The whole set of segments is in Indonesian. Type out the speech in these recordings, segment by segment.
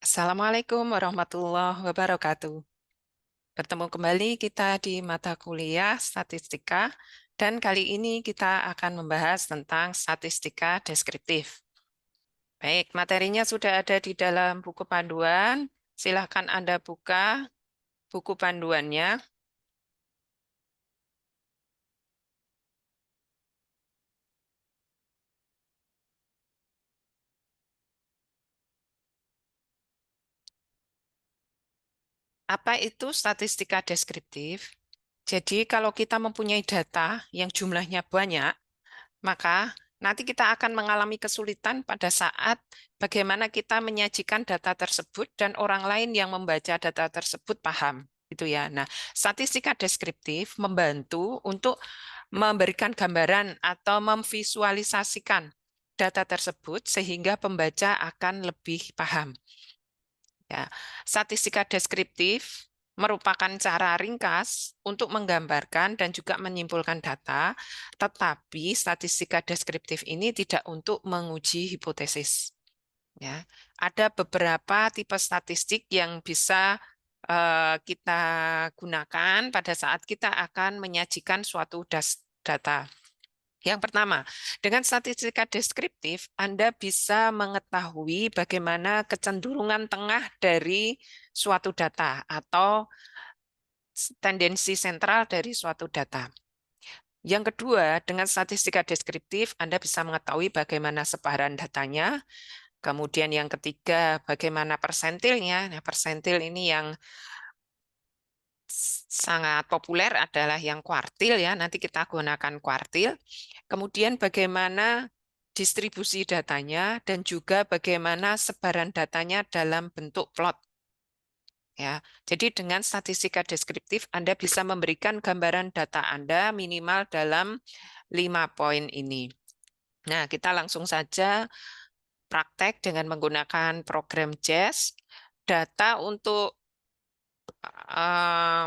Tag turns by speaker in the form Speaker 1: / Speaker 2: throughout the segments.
Speaker 1: Assalamualaikum warahmatullahi wabarakatuh. Bertemu kembali kita di mata kuliah statistika, dan kali ini kita akan membahas tentang statistika deskriptif. Baik, materinya sudah ada di dalam buku panduan. Silahkan Anda buka buku panduannya. Apa itu statistika deskriptif? Jadi, kalau kita mempunyai data yang jumlahnya banyak, maka nanti kita akan mengalami kesulitan pada saat bagaimana kita menyajikan data tersebut dan orang lain yang membaca data tersebut paham, gitu ya. Nah, statistika deskriptif membantu untuk memberikan gambaran atau memvisualisasikan data tersebut sehingga pembaca akan lebih paham. Ya, statistika deskriptif merupakan cara ringkas untuk menggambarkan dan juga menyimpulkan data, tetapi statistika deskriptif ini tidak untuk menguji hipotesis. Ya, ada beberapa tipe statistik yang bisa kita gunakan pada saat kita akan menyajikan suatu data. Yang pertama, dengan statistika deskriptif, Anda bisa mengetahui bagaimana kecenderungan tengah dari suatu data atau tendensi sentral dari suatu data. Yang kedua, dengan statistika deskriptif, Anda bisa mengetahui bagaimana sebaran datanya. Kemudian yang ketiga, bagaimana persentilnya. Nah, persentil ini yang sangat populer adalah yang kuartil ya. Nanti kita gunakan kuartil. Kemudian bagaimana distribusi datanya dan juga bagaimana sebaran datanya dalam bentuk plot. Ya, jadi dengan statistika deskriptif Anda bisa memberikan gambaran data Anda minimal dalam 5 poin ini. Nah, kita langsung saja praktek dengan menggunakan program JAS. Data untuk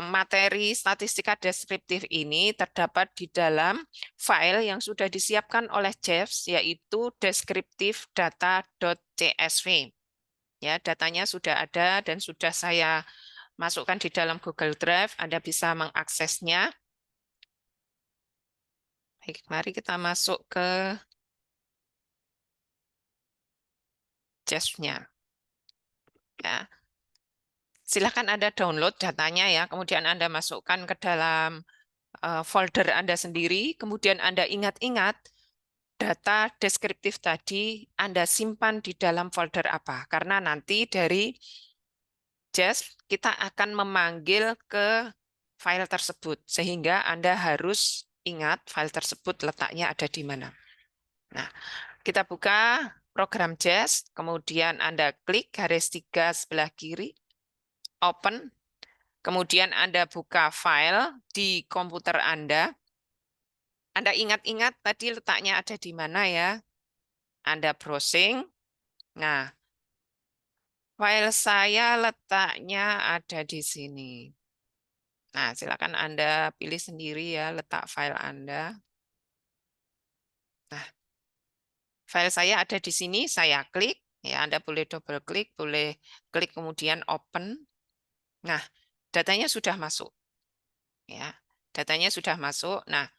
Speaker 1: materi statistika deskriptif ini terdapat di dalam file yang sudah disiapkan oleh Jeeves, yaitu descriptivedata.csv. Ya, datanya sudah ada dan sudah saya masukkan di dalam Google Drive. Anda bisa mengaksesnya. Baik, mari kita masuk ke Jeeves-nya. Ya, silakan Anda download datanya ya, kemudian Anda masukkan ke dalam folder Anda sendiri, kemudian Anda ingat-ingat data deskriptif tadi Anda simpan di dalam folder apa. Karena nanti dari JAS kita akan memanggil ke file tersebut, sehingga Anda harus ingat file tersebut letaknya ada di mana. Nah, kita buka program JAS, kemudian Anda klik garis 3 sebelah kiri, open, kemudian Anda buka file di komputer Anda. Anda ingat-ingat tadi letaknya ada di mana ya. Anda browsing. Nah, file saya letaknya ada di sini. Nah, silakan Anda pilih sendiri ya letak file Anda. Nah, file saya ada di sini, saya klik. Ya, Anda boleh double klik, boleh klik kemudian open. Nah, datanya sudah masuk. Ya, datanya sudah masuk. Nah,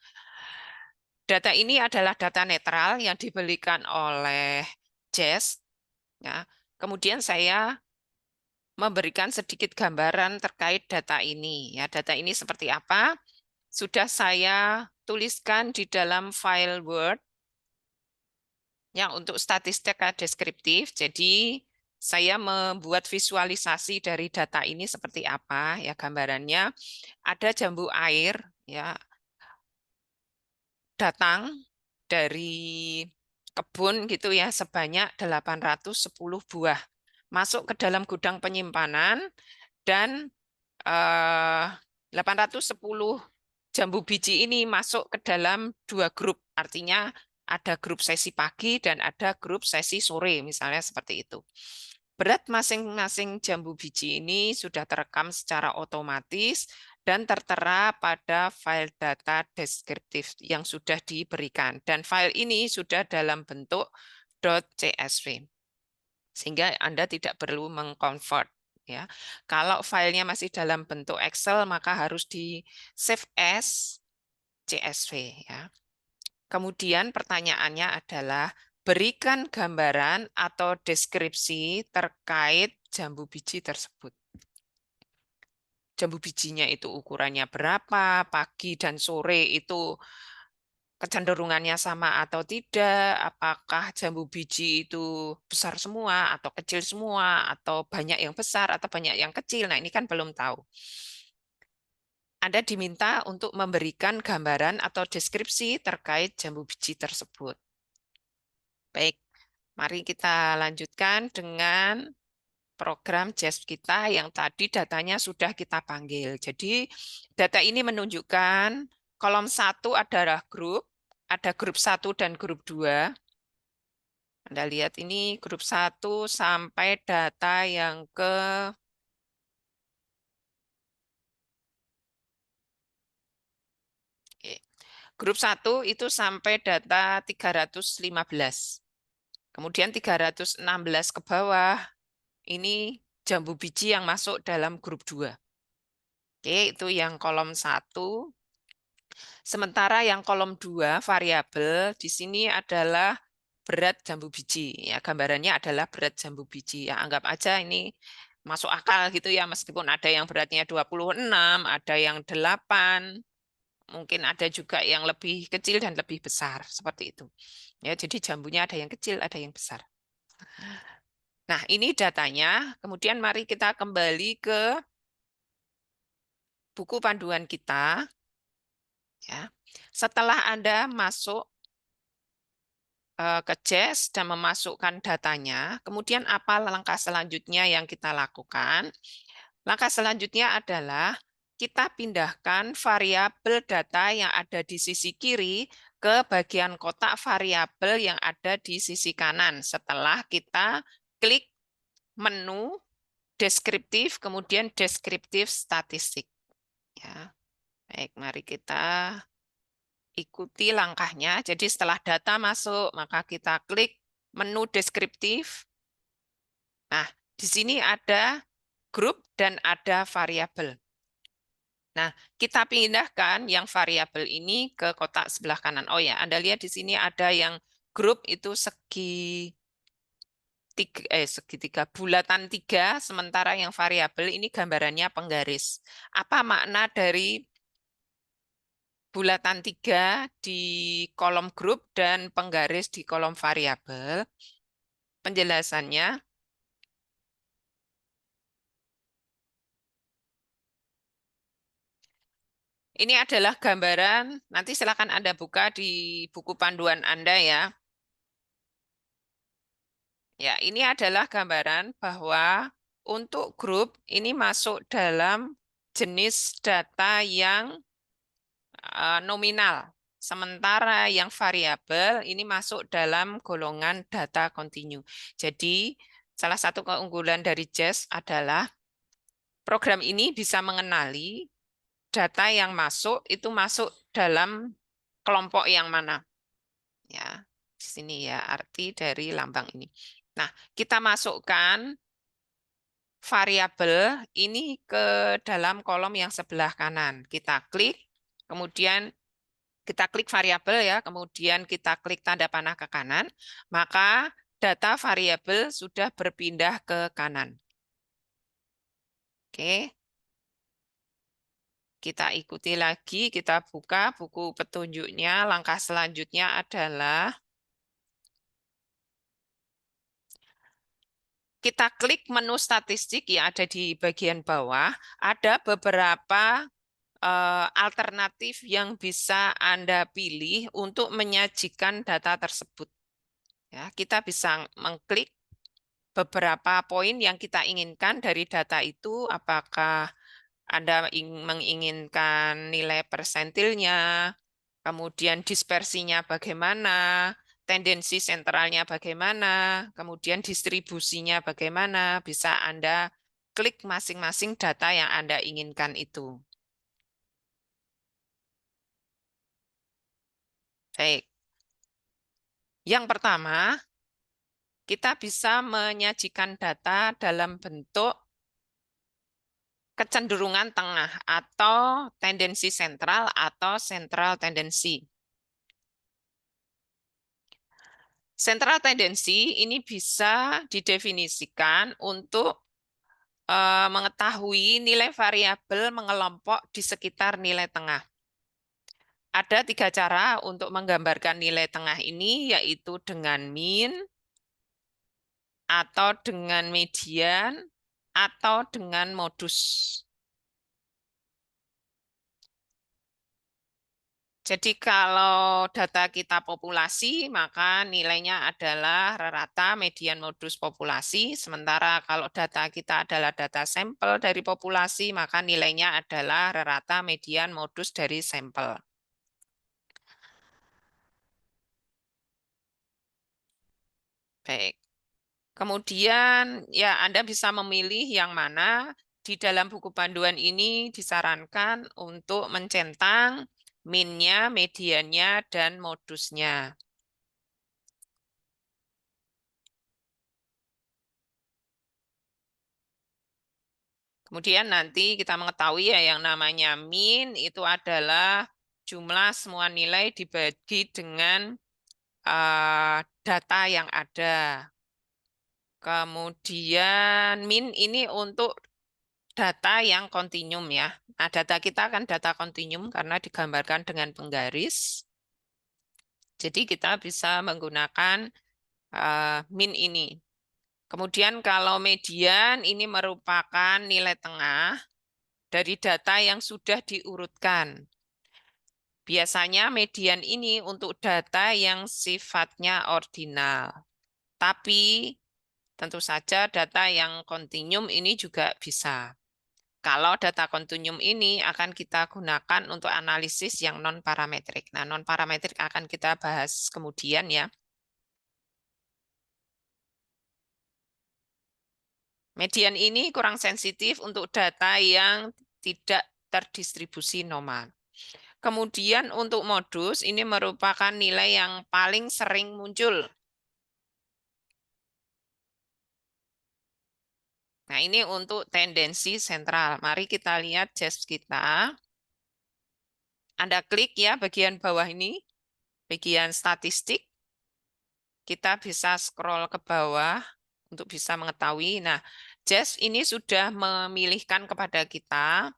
Speaker 1: data ini adalah data netral yang diberikan oleh JAS. Ya, kemudian saya memberikan sedikit gambaran terkait data ini. Ya, data ini seperti apa? Sudah saya tuliskan di dalam file Word yang untuk statistika deskriptif. Jadi saya membuat visualisasi dari data ini seperti apa ya gambarannya. Ada jambu air ya datang dari kebun gitu ya sebanyak 810 buah masuk ke dalam gudang penyimpanan dan 810 jambu biji ini masuk ke dalam dua grup. Artinya ada grup sesi pagi dan ada grup sesi sore, misalnya seperti itu. Berat masing-masing jambu biji ini sudah terekam secara otomatis dan tertera pada file data deskriptif yang sudah diberikan. Dan file ini sudah dalam bentuk .csv. sehingga Anda tidak perlu mengconvert. Ya, kalau filenya masih dalam bentuk Excel, maka harus di save as CSV. Ya. Kemudian pertanyaannya adalah berikan gambaran atau deskripsi terkait jambu biji tersebut. Jambu bijinya itu ukurannya berapa, pagi dan sore itu kecenderungannya sama atau tidak, apakah jambu biji itu besar semua atau kecil semua, atau banyak yang besar atau banyak yang kecil. Nah, ini kan belum tahu. Anda diminta untuk memberikan gambaran atau deskripsi terkait jambu biji tersebut. Baik, mari kita lanjutkan dengan program JES kita yang tadi datanya sudah kita panggil. Jadi data ini menunjukkan kolom 1 adalah grup, ada grup 1 dan grup 2. Anda lihat ini grup 1 sampai data yang ke grup 1 itu sampai data 315. Kemudian 316 ke bawah ini jambu biji yang masuk dalam grup 2. Oke, itu yang kolom 1. Sementara yang kolom 2 variabel di sini adalah berat jambu biji. Ya, gambarannya adalah berat jambu biji. Ya, anggap aja ini masuk akal gitu ya, meskipun ada yang beratnya 26, ada yang 8, mungkin ada juga yang lebih kecil dan lebih besar, seperti itu. Ya, jadi jambunya ada yang kecil, ada yang besar. Nah, ini datanya. Kemudian mari kita kembali ke buku panduan kita. Ya. Setelah Anda masuk ke JES dan memasukkan datanya, kemudian apa langkah selanjutnya yang kita lakukan? Langkah selanjutnya adalah kita pindahkan variabel data yang ada di sisi kiri ke bagian kotak variabel yang ada di sisi kanan setelah kita klik menu deskriptif, kemudian deskriptif statistik. Ya, baik, mari kita ikuti langkahnya. Jadi setelah data masuk, maka kita klik menu deskriptif. Nah, di sini ada grup dan ada variabel. Nah, kita pindahkan yang variabel ini ke kotak sebelah kanan. Oh ya, Anda lihat di sini ada yang grup itu segitiga bulatan 3, sementara yang variabel ini gambarannya penggaris. Apa makna dari bulatan 3 di kolom grup dan penggaris di kolom variabel? Penjelasannya, ini adalah gambaran, nanti silakan Anda buka di buku panduan Anda ya. Ya, ini adalah gambaran bahwa untuk grup ini masuk dalam jenis data yang nominal. Sementara yang variabel ini masuk dalam golongan data kontinu. Jadi, salah satu keunggulan dari JES adalah program ini bisa mengenali data yang masuk itu masuk dalam kelompok yang mana. Ya, di sini ya arti dari lambang ini. Nah, kita masukkan variabel ini ke dalam kolom yang sebelah kanan. Kita klik, kemudian kita klik variabel ya, kemudian kita klik tanda panah ke kanan, maka data variabel sudah berpindah ke kanan. Oke. Kita ikuti lagi, kita buka buku petunjuknya. Langkah selanjutnya adalah kita klik menu statistik yang ada di bagian bawah. Ada beberapa alternatif yang bisa Anda pilih untuk menyajikan data tersebut. Ya, kita bisa mengklik beberapa poin yang kita inginkan dari data itu, apakah Anda menginginkan nilai persentilnya, kemudian dispersinya bagaimana, tendensi sentralnya bagaimana, kemudian distribusinya bagaimana, bisa Anda klik masing-masing data yang Anda inginkan itu. Baik. Yang pertama, kita bisa menyajikan data dalam bentuk kecenderungan tengah atau tendensi sentral atau sentral tendensi. Sentral tendensi ini bisa didefinisikan untuk mengetahui nilai variabel mengelompok di sekitar nilai tengah. Ada 3 cara untuk menggambarkan nilai tengah ini, yaitu dengan mean, atau dengan median, atau dengan modus. Jadi kalau data kita populasi, maka nilainya adalah rata median modus populasi. Sementara kalau data kita adalah data sampel dari populasi, maka nilainya adalah rata median modus dari sampel. Baik. Kemudian ya Anda bisa memilih yang mana. Di dalam buku panduan ini disarankan untuk mencentang min-nya, mediannya, dan modusnya. Kemudian nanti kita mengetahui ya yang namanya min itu adalah jumlah semua nilai dibagi dengan data yang ada. Kemudian min ini untuk data yang kontinum ya. Nah, data kita kan data kontinum karena digambarkan dengan penggaris. Jadi kita bisa menggunakan min ini. Kemudian kalau median ini merupakan nilai tengah dari data yang sudah diurutkan. Biasanya median ini untuk data yang sifatnya ordinal. Tapi tentu saja data yang kontinum ini juga bisa. Kalau data kontinum ini akan kita gunakan untuk analisis yang non-parametrik. Nah, non-parametrik akan kita bahas kemudian ya. Median ini kurang sensitif untuk data yang tidak terdistribusi normal. Kemudian untuk modus ini merupakan nilai yang paling sering muncul. Nah, ini untuk tendensi sentral. Mari kita lihat JASP kita. Anda klik ya bagian bawah ini, bagian statistik. Kita bisa scroll ke bawah untuk bisa mengetahui. Nah, JASP ini sudah memilihkan kepada kita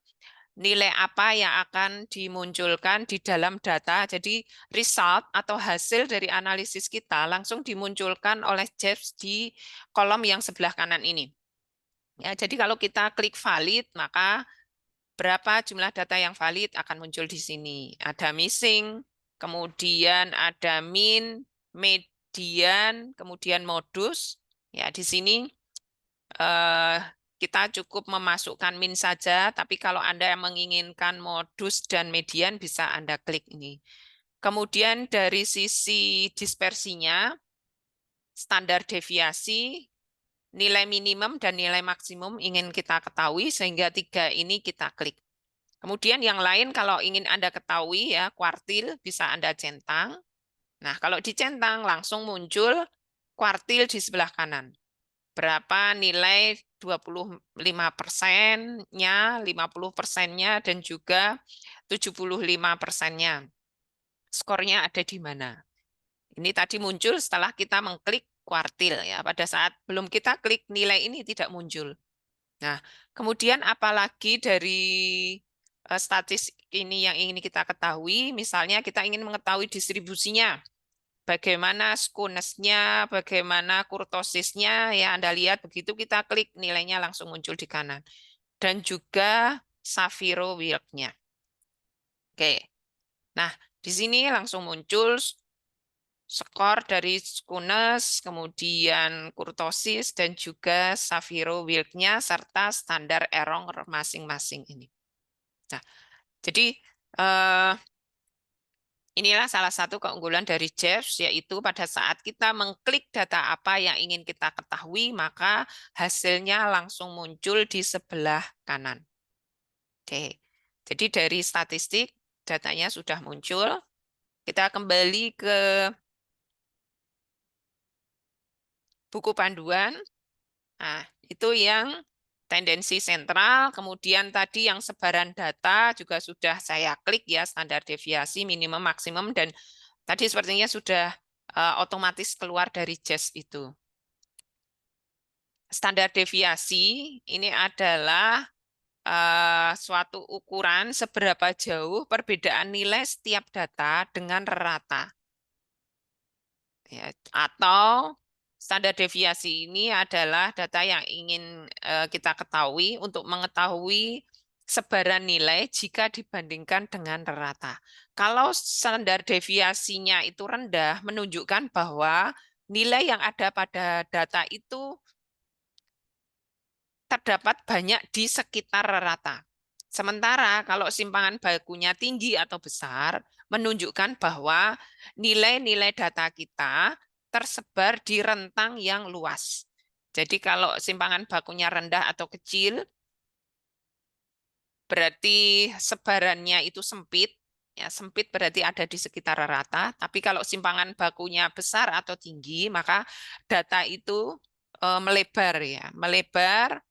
Speaker 1: nilai apa yang akan dimunculkan di dalam data. Jadi result atau hasil dari analisis kita langsung dimunculkan oleh JASP di kolom yang sebelah kanan ini. Ya, jadi kalau kita klik valid, maka berapa jumlah data yang valid akan muncul di sini. Ada missing, kemudian ada min, median, kemudian modus. Ya, di sini eh, kita cukup memasukkan min saja, tapi kalau Anda yang menginginkan modus dan median, bisa Anda klik ini. Kemudian dari sisi dispersinya, standar deviasi, nilai minimum dan nilai maksimum ingin kita ketahui, sehingga 3 ini kita klik. Kemudian yang lain kalau ingin Anda ketahui ya, kuartil bisa Anda centang. Nah, kalau dicentang langsung muncul kuartil di sebelah kanan. Berapa nilai 25%-nya, 50%-nya, dan juga 75%-nya. Skornya ada di mana? Ini tadi muncul setelah kita mengklik kuartil ya. Pada saat belum kita klik nilai ini tidak muncul. Nah, kemudian apalagi dari statistik ini yang ingin kita ketahui, misalnya kita ingin mengetahui distribusinya, bagaimana skewness-nya, bagaimana kurtosisnya, ya Anda lihat begitu kita klik nilainya langsung muncul di kanan. Dan juga Shapiro-Wilk-nya. Oke, nah di sini langsung muncul skor dari skewness, kemudian kurtosis, dan juga Shapiro-Wilk-nya, serta standar error masing-masing ini. Nah, jadi eh, inilah salah satu keunggulan dari JASP, yaitu pada saat kita mengklik data apa yang ingin kita ketahui, maka hasilnya langsung muncul di sebelah kanan. Oke, jadi dari statistik, datanya sudah muncul. Kita kembali ke buku panduan. Nah, itu yang tendensi sentral. Kemudian tadi yang sebaran data juga sudah saya klik ya, standar deviasi, minimum, maksimum, dan tadi sepertinya sudah otomatis keluar dari JAS itu. Standar deviasi ini adalah suatu ukuran seberapa jauh perbedaan nilai setiap data dengan rata. Ya, atau standar deviasi ini adalah data yang ingin kita ketahui untuk mengetahui sebaran nilai jika dibandingkan dengan rata. Kalau standar deviasinya itu rendah, menunjukkan bahwa nilai yang ada pada data itu terdapat banyak di sekitar rata. Sementara kalau simpangan bakunya tinggi atau besar, menunjukkan bahwa nilai-nilai data kita tersebar di rentang yang luas. Jadi kalau simpangan bakunya rendah atau kecil, berarti sebarannya itu sempit. Ya, sempit berarti ada di sekitar rata. Tapi kalau simpangan bakunya besar atau tinggi, maka data itu melebar ya, melebar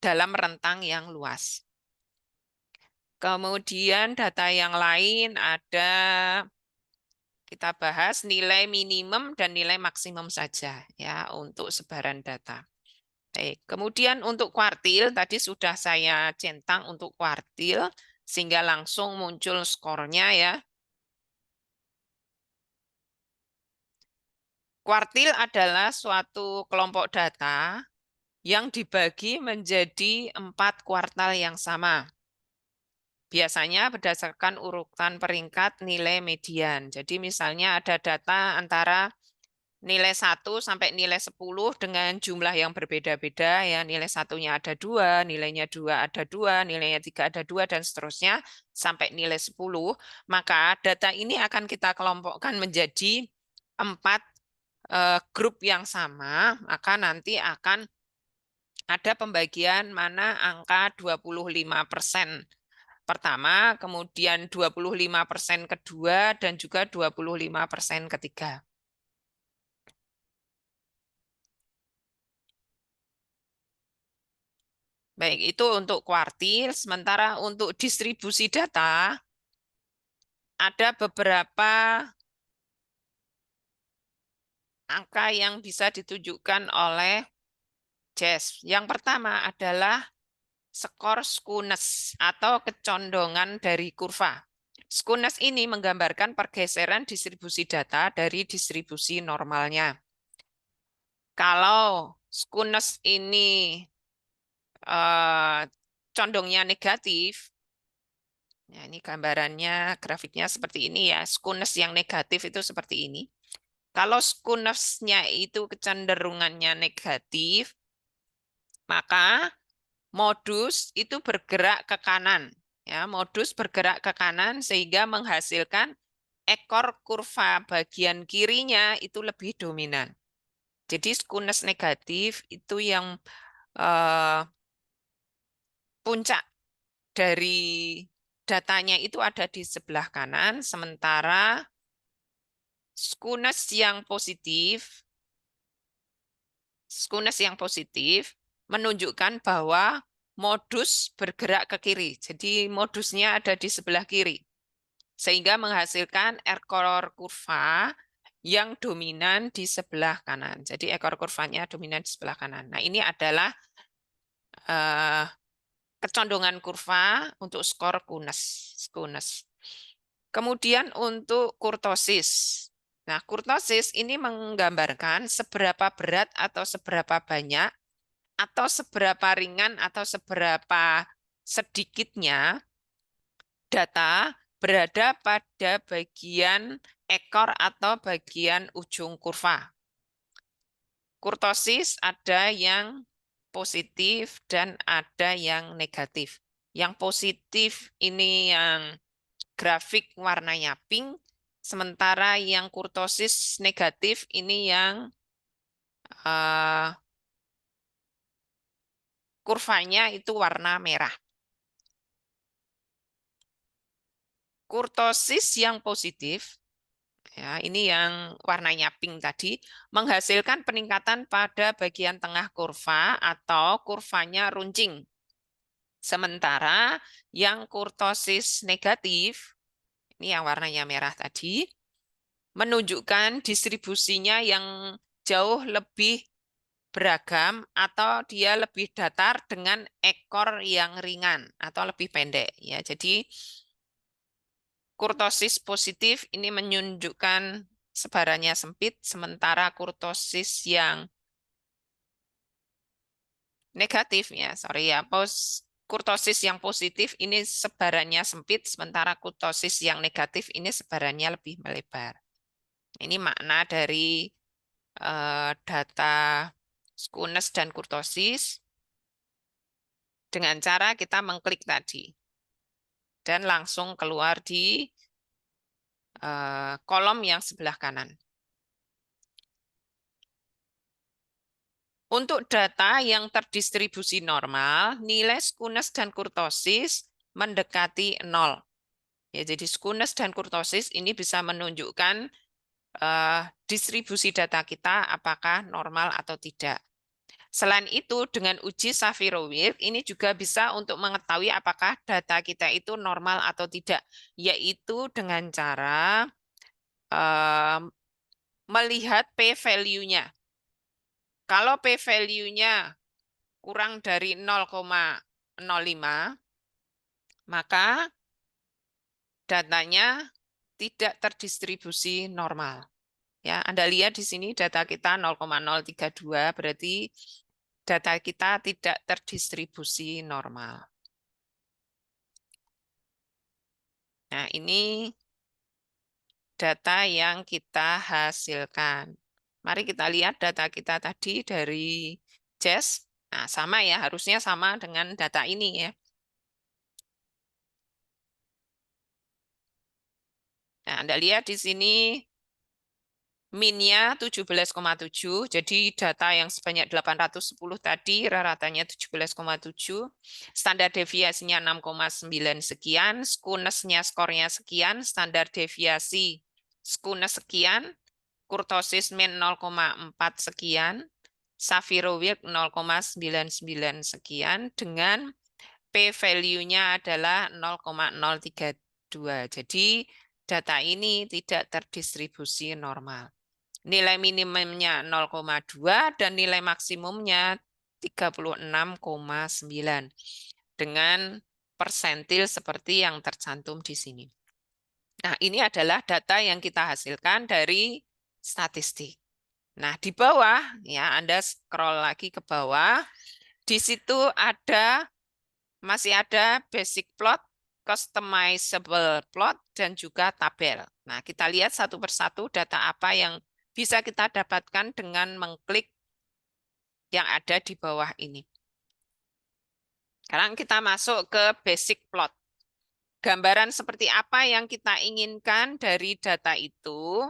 Speaker 1: dalam rentang yang luas. Kemudian data yang lain ada kita bahas nilai minimum dan nilai maksimum saja ya untuk sebaran data. Baik, kemudian untuk kuartil tadi sudah saya centang untuk kuartil sehingga langsung muncul skornya ya. Kuartil adalah suatu kelompok data yang dibagi menjadi 4 kuartal yang sama. Biasanya berdasarkan urutan peringkat nilai median. Jadi misalnya ada data antara nilai 1 sampai nilai 10 dengan jumlah yang berbeda-beda ya. Nilai satunya ada 2, nilainya 2 ada 2, nilainya 3 ada 2, dan seterusnya sampai nilai 10. Maka data ini akan kita kelompokkan menjadi 4 grup yang sama. Maka nanti akan ada pembagian mana angka 25% pertama, kemudian 25% kedua, dan juga 25% ketiga. Baik, itu untuk kuartil. Sementara untuk distribusi data, ada beberapa angka yang bisa ditunjukkan oleh JAS. Yang pertama adalah skor skewness atau kecondongan dari kurva. Skewness ini menggambarkan pergeseran distribusi data dari distribusi normalnya. Kalau skewness ini condongnya negatif, ya ini gambarannya, grafiknya seperti ini ya, skewness yang negatif itu seperti ini. Kalau skewness-nya itu kecenderungannya negatif, maka modus itu bergerak ke kanan. Ya, modus bergerak ke kanan sehingga menghasilkan ekor kurva bagian kirinya itu lebih dominan. Jadi skewness negatif itu yang eh, puncak dari datanya itu ada di sebelah kanan, sementara skewness yang positif menunjukkan bahwa modus bergerak ke kiri. Jadi modusnya ada di sebelah kiri. Sehingga menghasilkan ekor kurva yang dominan di sebelah kanan. Jadi ekor kurvanya dominan di sebelah kanan. Nah, ini adalah eh, kecondongan kurva untuk skor skewness. Kemudian untuk kurtosis. Nah, kurtosis ini menggambarkan seberapa berat atau seberapa banyak atau seberapa ringan atau seberapa sedikitnya data berada pada bagian ekor atau bagian ujung kurva. Kurtosis ada yang positif dan ada yang negatif. Yang positif ini yang grafik warnanya pink, sementara yang kurtosis negatif ini yang uh, kurvanya itu warna merah. Kurtosis yang positif Ya, ini yang warnanya pink tadi menghasilkan peningkatan pada bagian tengah kurva atau kurvanya runcing. Sementara yang kurtosis negatif, ini yang warnanya merah tadi, menunjukkan distribusinya yang jauh lebih beragam atau dia lebih datar dengan ekor yang ringan atau lebih pendek. Ya, jadi kurtosis positif ini menunjukkan sebarannya sempit, sementara kurtosis yang negatif ya, sorry ya, kurtosis yang positif ini sebarannya sempit, sementara kurtosis yang negatif ini sebarannya lebih melebar. Ini makna dari data skewness dan kurtosis dengan cara kita mengklik tadi dan langsung keluar di kolom yang sebelah kanan. Untuk data yang terdistribusi normal, nilai skewness dan kurtosis mendekati 0. Ya, jadi skewness dan kurtosis ini bisa menunjukkan distribusi data kita apakah normal atau tidak. Selain itu, dengan uji Shapiro-Wilk, ini juga bisa untuk mengetahui apakah data kita itu normal atau tidak, yaitu dengan cara melihat p-value-nya. Kalau p-value-nya kurang dari 0,05, maka datanya tidak terdistribusi normal. Ya, Anda lihat di sini data kita 0,032, berarti data kita tidak terdistribusi normal. Nah, ini data yang kita hasilkan. Mari kita lihat data kita tadi dari JES. Nah, sama ya, harusnya sama dengan data ini ya. Nah, Anda lihat di sini min-nya 17,7, jadi data yang sebanyak 810 tadi rata-ratanya 17,7, standar deviasinya 6,9 sekian, skewness-nya skornya sekian, standar deviasi skewness sekian, kurtosis min 0,4 sekian, Shapiro-Wilk 0,99 sekian, dengan p-value-nya adalah 0,032. Jadi data ini tidak terdistribusi normal. Nilai minimumnya 0,2 dan nilai maksimumnya 36,9 dengan persentil seperti yang tercantum di sini. Nah, ini adalah data yang kita hasilkan dari statistik. Nah, di bawah ya Anda scroll lagi ke bawah, di situ masih ada basic plot, customizable plot, dan juga tabel. Nah, kita lihat satu persatu data apa yang bisa kita dapatkan dengan mengklik yang ada di bawah ini. Sekarang kita masuk ke basic plot. Gambaran seperti apa yang kita inginkan dari data itu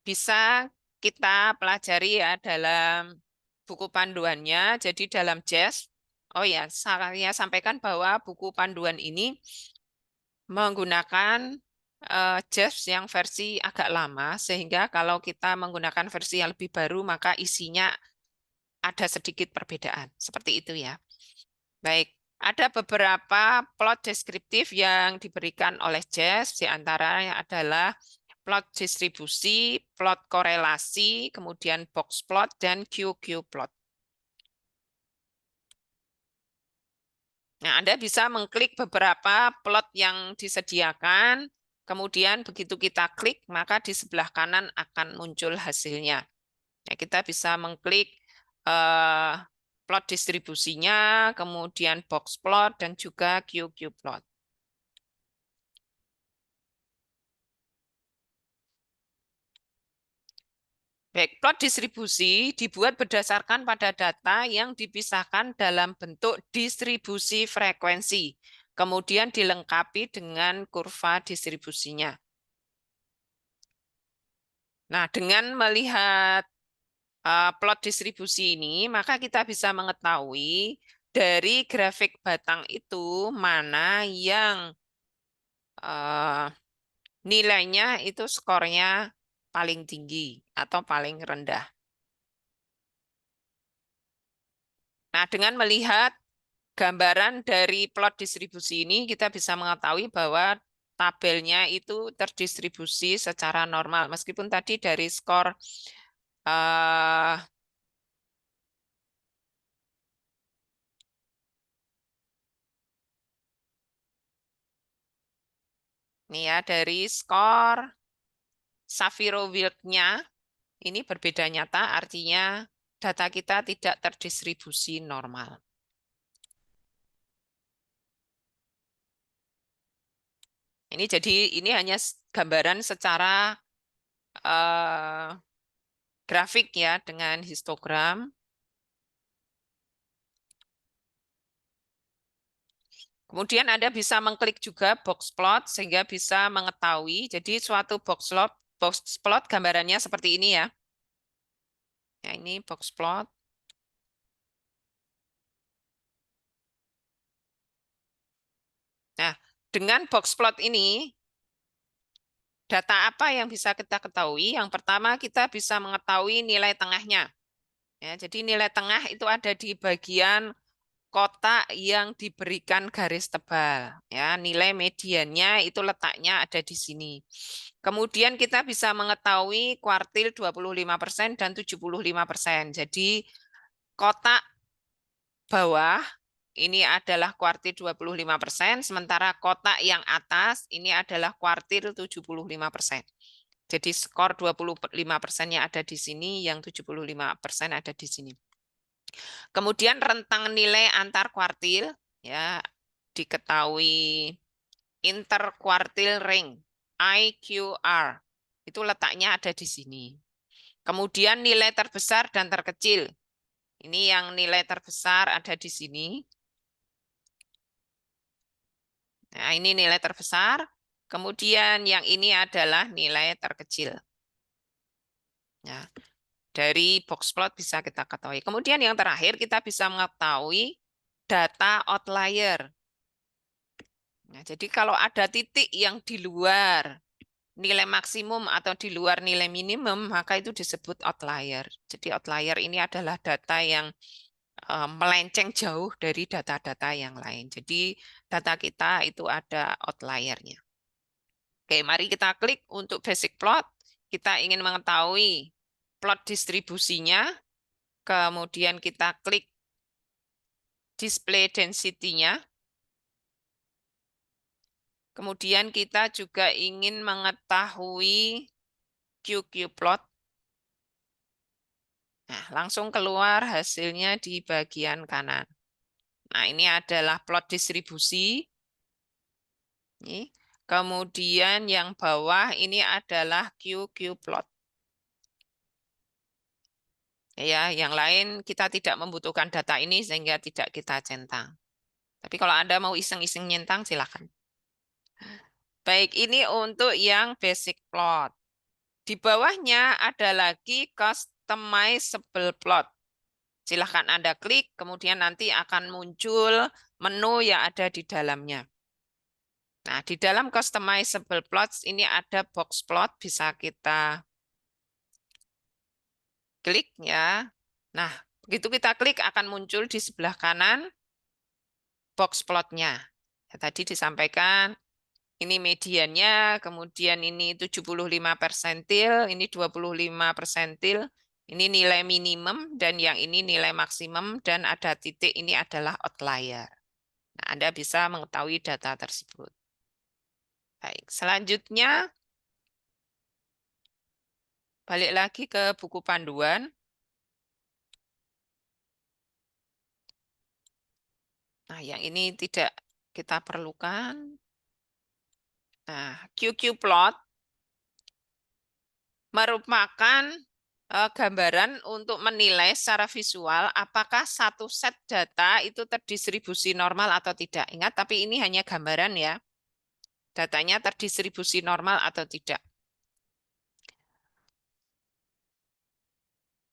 Speaker 1: bisa kita pelajari ya dalam buku panduannya. Jadi dalam JES, oh ya, saya sampaikan bahwa buku panduan ini menggunakan JES yang versi agak lama, sehingga kalau kita menggunakan versi yang lebih baru, maka isinya ada sedikit perbedaan. Seperti itu ya. Baik, ada beberapa plot deskriptif yang diberikan oleh JES, di antaranya adalah plot distribusi, plot korelasi, kemudian box plot, dan QQ plot. Nah, Anda bisa mengklik beberapa plot yang disediakan, kemudian begitu kita klik, maka di sebelah kanan akan muncul hasilnya. Nah, kita bisa mengklik plot distribusinya, kemudian box plot, dan juga QQ plot. Baik, plot distribusi dibuat berdasarkan pada data yang dipisahkan dalam bentuk distribusi frekuensi, kemudian dilengkapi dengan kurva distribusinya. Nah, dengan melihat plot distribusi ini, maka kita bisa mengetahui dari grafik batang itu mana yang nilainya itu skornya paling tinggi atau paling rendah. Nah, dengan melihat gambaran dari plot distribusi ini, kita bisa mengetahui bahwa tabelnya itu terdistribusi secara normal. Meskipun tadi dari skor eh, ini ya, dari skor Shapiro-Wilk-nya ini berbeda nyata, artinya data kita tidak terdistribusi normal. Ini jadi ini hanya gambaran secara eh, grafik ya dengan histogram. Kemudian Anda bisa mengklik juga box plot sehingga bisa mengetahui. Jadi suatu box plot gambarannya seperti ini ya. Ya ini box plot. Nah, dengan box plot ini data apa yang bisa kita ketahui? Yang pertama kita bisa mengetahui nilai tengahnya. Ya, jadi nilai tengah itu ada di bagian kotak yang diberikan garis tebal. Ya, nilai mediannya itu letaknya ada di sini. Kemudian kita bisa mengetahui kuartil 25% dan 75%. Jadi kotak bawah ini adalah kuartil 25%, sementara kotak yang atas ini adalah kuartil 75%. Jadi skor 25%-nya ada di sini, yang 75% ada di sini. Kemudian rentang nilai antar kuartil ya diketahui interquartile range IQR. Itu letaknya ada di sini. Kemudian nilai terbesar dan terkecil. Ini yang nilai terbesar ada di sini. Nah, ini nilai terbesar. Kemudian yang ini adalah nilai terkecil. Ya, dari box plot bisa kita ketahui. Kemudian yang terakhir kita bisa mengetahui data outlier. Nah, jadi kalau ada titik yang di luar nilai maksimum atau di luar nilai minimum, maka itu disebut outlier. Jadi outlier ini adalah data yang melenceng jauh dari data-data yang lain. Jadi data kita itu ada outliernya. Oke, mari kita klik untuk basic plot. Kita ingin mengetahui plot distribusinya, kemudian kita klik display density-nya. Kemudian kita juga ingin mengetahui QQ plot. Nah, langsung keluar hasilnya di bagian kanan. Nah, ini adalah plot distribusi. Ini. Kemudian yang bawah ini adalah QQ plot. Ya, yang lain kita tidak membutuhkan data ini sehingga tidak kita centang. Tapi kalau Anda mau iseng-iseng nyentang, silakan. Baik, ini untuk yang basic plot. Di bawahnya ada lagi customizable plot. Silahkan Anda klik, kemudian nanti akan muncul menu yang ada di dalamnya. Nah, di dalam customizable plots ini ada box plot, bisa kita klik ya. Nah, begitu kita klik akan muncul di sebelah kanan box plotnya. Ya, tadi disampaikan ini mediannya, kemudian ini 75 persentil, ini 25 persentil, ini nilai minimum, dan yang ini nilai maksimum, dan ada titik, ini adalah outlier. Nah, Anda bisa mengetahui data tersebut. Baik, selanjutnya balik lagi ke buku panduan. Nah, yang ini tidak kita perlukan. Nah, QQ plot merupakan gambaran untuk menilai secara visual apakah satu set data itu terdistribusi normal atau tidak. Ingat, tapi ini hanya gambaran ya. Datanya terdistribusi normal atau tidak.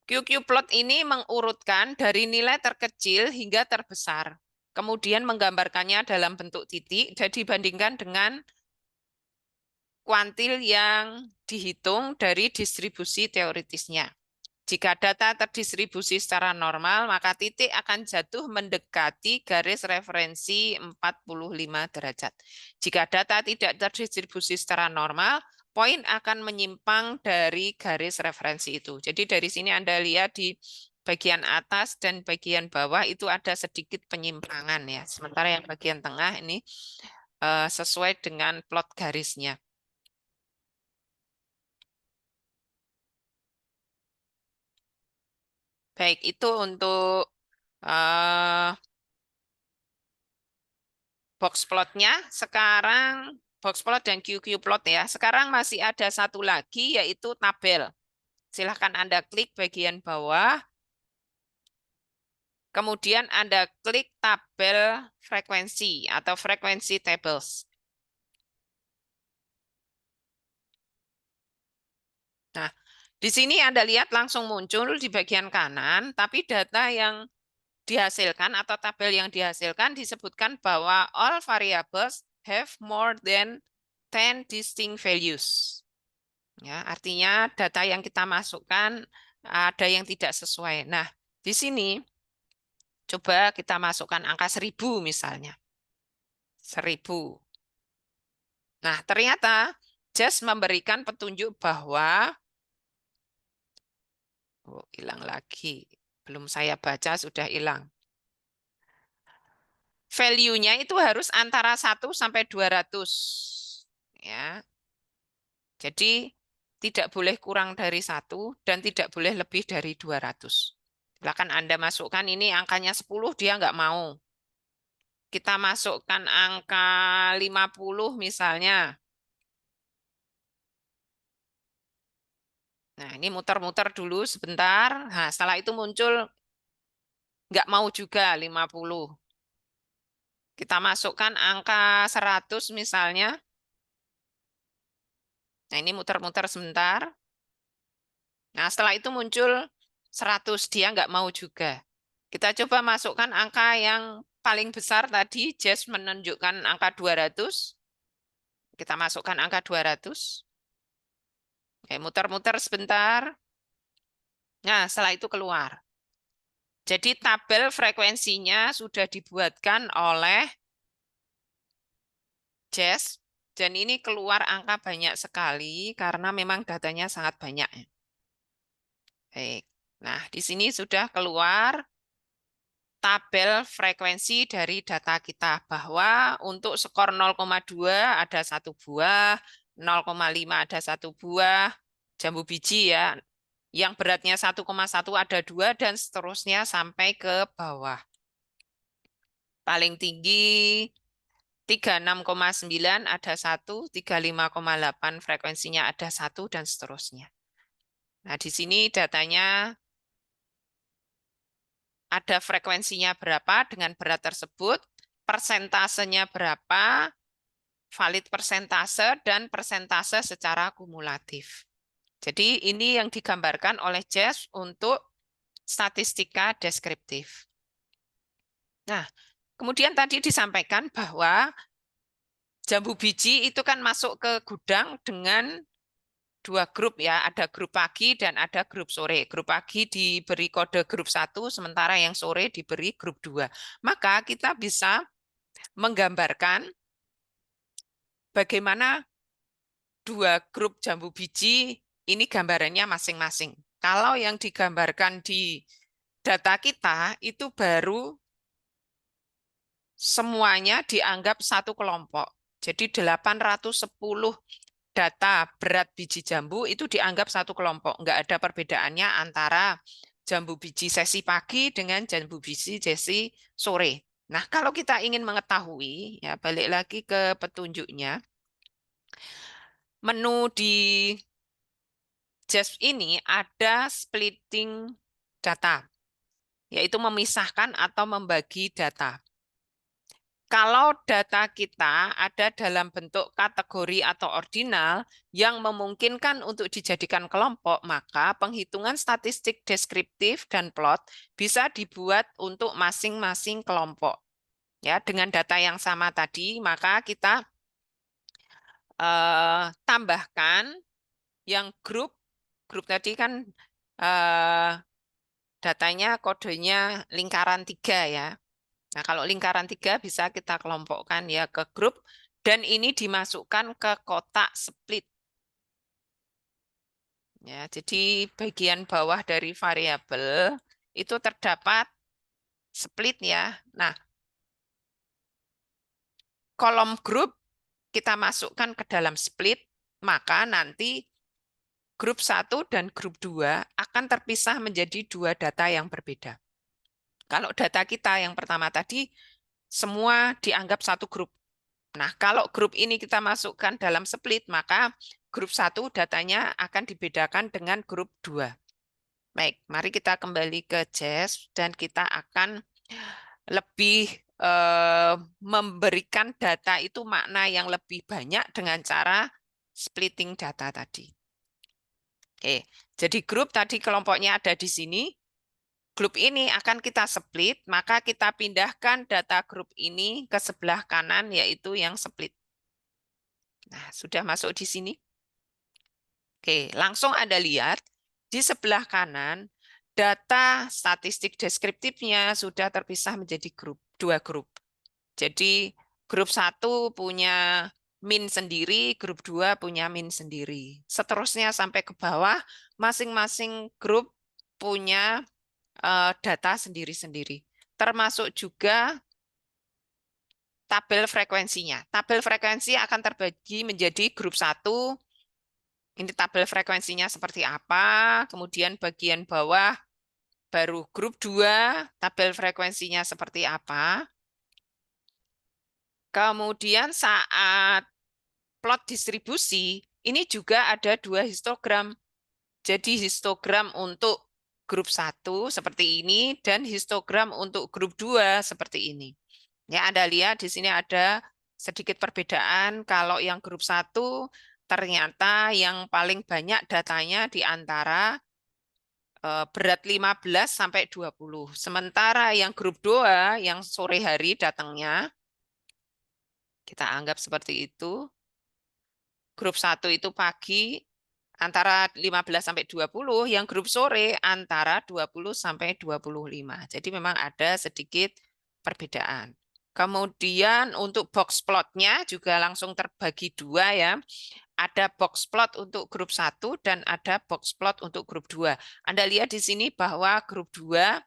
Speaker 1: QQ plot ini mengurutkan dari nilai terkecil hingga terbesar. Kemudian menggambarkannya dalam bentuk titik dan dibandingkan dengan kuantil yang dihitung dari distribusi teoritisnya. Jika data terdistribusi secara normal, maka titik akan jatuh mendekati garis referensi 45 derajat. Jika data tidak terdistribusi secara normal, poin akan menyimpang dari garis referensi itu. Jadi dari sini Anda lihat di bagian atas dan bagian bawah itu ada sedikit penyimpangan ya. Sementara yang bagian tengah ini sesuai dengan plot garisnya. Baik, itu untuk box plotnya. Sekarang box plot dan QQ plot ya. Sekarang masih ada satu lagi yaitu tabel. Silahkan Anda klik bagian bawah. Kemudian Anda klik tabel frekuensi atau frekuensi tables. Nah, di sini Anda lihat langsung muncul di bagian kanan, tapi data yang dihasilkan atau tabel yang dihasilkan disebutkan bahwa all variables have more than 10 distinct values. Ya, artinya data yang kita masukkan ada yang tidak sesuai. Nah, di sini coba kita masukkan angka 1000 misalnya. 1000. Nah, ternyata Just memberikan petunjuk bahwa oh, hilang lagi. Belum saya baca sudah hilang. Value-nya itu harus antara 1 sampai 200. Ya. Jadi tidak boleh kurang dari 1 dan tidak boleh lebih dari 200. Silakan Anda masukkan ini angkanya 10, dia nggak mau. Kita masukkan angka 50 misalnya. Nah, ini muter-muter dulu sebentar. Nah, setelah itu muncul nggak mau juga 50. Kita masukkan angka 100 misalnya. Nah, ini muter-muter sebentar. Nah, setelah itu muncul 100, dia nggak mau juga. Kita coba masukkan angka yang paling besar tadi, Jess menunjukkan angka 200. Kita masukkan angka 200. Oke, muter-muter sebentar. Nah, setelah itu keluar. Jadi tabel frekuensinya sudah dibuatkan oleh Jess, dan ini keluar angka banyak sekali karena memang datanya sangat banyak. Baik. Nah, di sini sudah keluar tabel frekuensi dari data kita bahwa untuk skor 0,2 ada 1 buah, 0,5 ada 1 buah, jambu biji ya. Yang beratnya 1,1 ada 2 dan seterusnya sampai ke bawah. Paling tinggi 36,9 ada 1, 35,8 frekuensinya ada 1 dan seterusnya. Nah, di sini datanya ada frekuensinya berapa dengan berat tersebut, persentasenya berapa, valid persentase, dan persentase secara kumulatif. Jadi ini yang digambarkan oleh Jess untuk statistika deskriptif. Nah, kemudian tadi disampaikan bahwa jambu biji itu kan masuk ke gudang dengan 2 grup ya, ada grup pagi dan ada grup sore. Grup pagi diberi kode grup 1, sementara yang sore diberi grup 2. Maka kita bisa menggambarkan bagaimana 2 grup jambu biji ini gambarannya masing-masing. Kalau yang digambarkan di data kita itu baru semuanya dianggap satu kelompok. Jadi 810 data berat biji jambu itu dianggap satu kelompok. Nggak ada perbedaannya antara jambu biji sesi pagi dengan jambu biji sesi sore. Nah, kalau kita ingin mengetahui, ya balik lagi ke petunjuknya, menu di JASP ini ada splitting data, yaitu memisahkan atau membagi data. Kalau data kita ada dalam bentuk kategori atau ordinal yang memungkinkan untuk dijadikan kelompok, maka penghitungan statistik deskriptif dan plot bisa dibuat untuk masing-masing kelompok. Ya, dengan data yang sama tadi, maka kita tambahkan yang grup tadi kan eh, datanya kodenya lingkaran 3 ya. Nah, kalau lingkaran 3 bisa kita kelompokkan ya ke grup dan ini dimasukkan ke kotak split. Ya, jadi bagian bawah dari variabel itu terdapat split ya. Nah, kolom grup kita masukkan ke dalam split, maka nanti grup 1 dan grup 2 akan terpisah menjadi 2 data yang berbeda. Kalau data kita yang pertama tadi semua dianggap satu grup. Nah, kalau grup ini kita masukkan dalam split, maka grup 1 datanya akan dibedakan dengan grup 2. Baik, mari kita kembali ke JES dan kita akan lebih memberikan data itu makna yang lebih banyak dengan cara splitting data tadi. Oke, jadi grup tadi kelompoknya ada di sini. Grup ini akan kita split, maka kita pindahkan data grup ini ke sebelah kanan, yaitu yang split. Nah, sudah masuk di sini. Oke, langsung Anda lihat di sebelah kanan, data statistik deskriptifnya sudah terpisah menjadi dua grup. Jadi grup 1 punya min sendiri, grup 2 punya min sendiri. Seterusnya sampai ke bawah, masing-masing grup punya data sendiri-sendiri. Termasuk juga tabel frekuensinya. Tabel frekuensi akan terbagi menjadi grup 1. Ini tabel frekuensinya seperti apa, kemudian bagian bawah baru grup 2, tabel frekuensinya seperti apa. Kemudian saat plot distribusi, ini juga ada 2 histogram. Jadi histogram untuk grup 1 seperti ini, dan histogram untuk grup 2 seperti ini. Ya, Anda lihat di sini ada sedikit perbedaan. Kalau yang grup 1 ternyata yang paling banyak datanya di antara berat 15 sampai 20. Sementara yang grup 2 yang sore hari datangnya, kita anggap seperti itu. Grup 1 itu pagi antara 15 sampai 20, yang grup sore antara 20 sampai 25. Jadi memang ada sedikit perbedaan. Kemudian untuk box plotnya juga langsung terbagi 2 ya. Ada box plot untuk grup 1 dan ada box plot untuk grup 2. Anda lihat di sini bahwa grup 2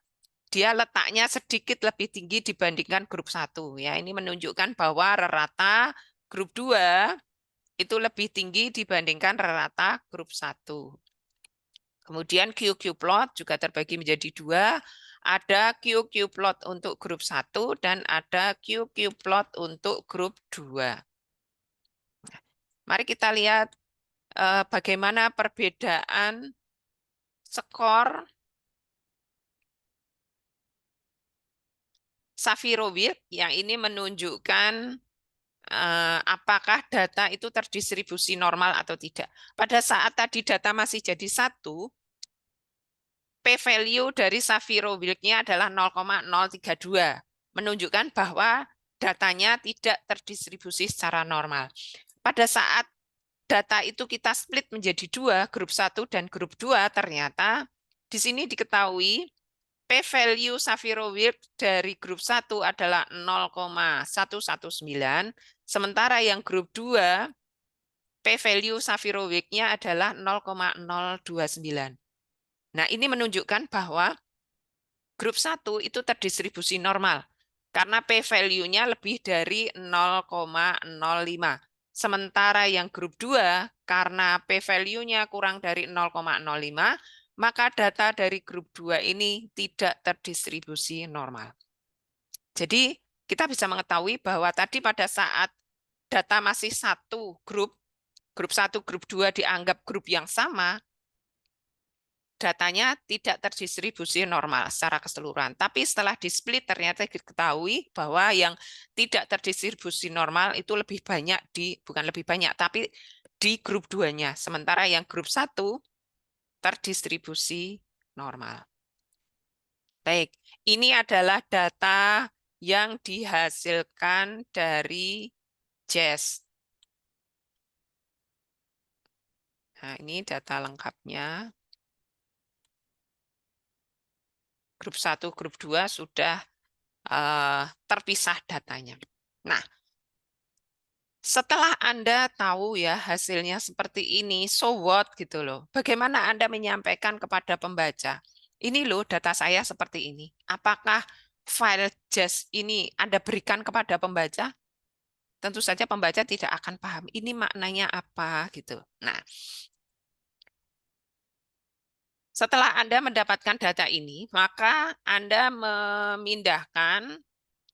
Speaker 1: dia letaknya sedikit lebih tinggi dibandingkan grup 1 ya. Ini menunjukkan bahwa rata grup 2 itu lebih tinggi dibandingkan rata grup 1. Kemudian QQ plot juga terbagi menjadi 2. Ada QQ plot untuk grup 1 dan ada QQ plot untuk grup 2. Mari kita lihat bagaimana perbedaan skor Shapiro-Wilk yang ini menunjukkan apakah data itu terdistribusi normal atau tidak. Pada saat tadi data masih jadi 1, P-value dari Shapiro-Wilknya adalah 0,032, menunjukkan bahwa datanya tidak terdistribusi secara normal. Pada saat data itu kita split menjadi 2, grup 1 dan grup 2, ternyata di sini diketahui P-value Shapiro-Wilk dari grup 1 adalah 0,119, sementara yang grup 2, P-value Shapiro-Wilknya adalah 0,029. Nah, ini menunjukkan bahwa grup 1 itu terdistribusi normal karena P-value-nya lebih dari 0,05. Sementara yang grup 2, karena P-value-nya kurang dari 0,05, maka data dari grup 2 ini tidak terdistribusi normal. Jadi, kita bisa mengetahui bahwa tadi pada saat data masih satu grup 1, grup 2 dianggap grup yang sama, datanya tidak terdistribusi normal secara keseluruhan. Tapi setelah di-split ternyata diketahui bahwa yang tidak terdistribusi normal itu lebih banyak bukan lebih banyak, tapi di grup 2-nya. Sementara yang grup 1 terdistribusi normal. Baik, ini adalah data yang dihasilkan dari JES. Nah, ini data lengkapnya. Grup 1, grup 2 sudah terpisah datanya. Nah, setelah Anda tahu ya hasilnya seperti ini, so what gitu loh. Bagaimana Anda menyampaikan kepada pembaca? Ini loh data saya seperti ini. Apakah file JAS ini Anda berikan kepada pembaca? Tentu saja pembaca tidak akan paham ini maknanya apa gitu. Nah, setelah Anda mendapatkan data ini, maka Anda memindahkan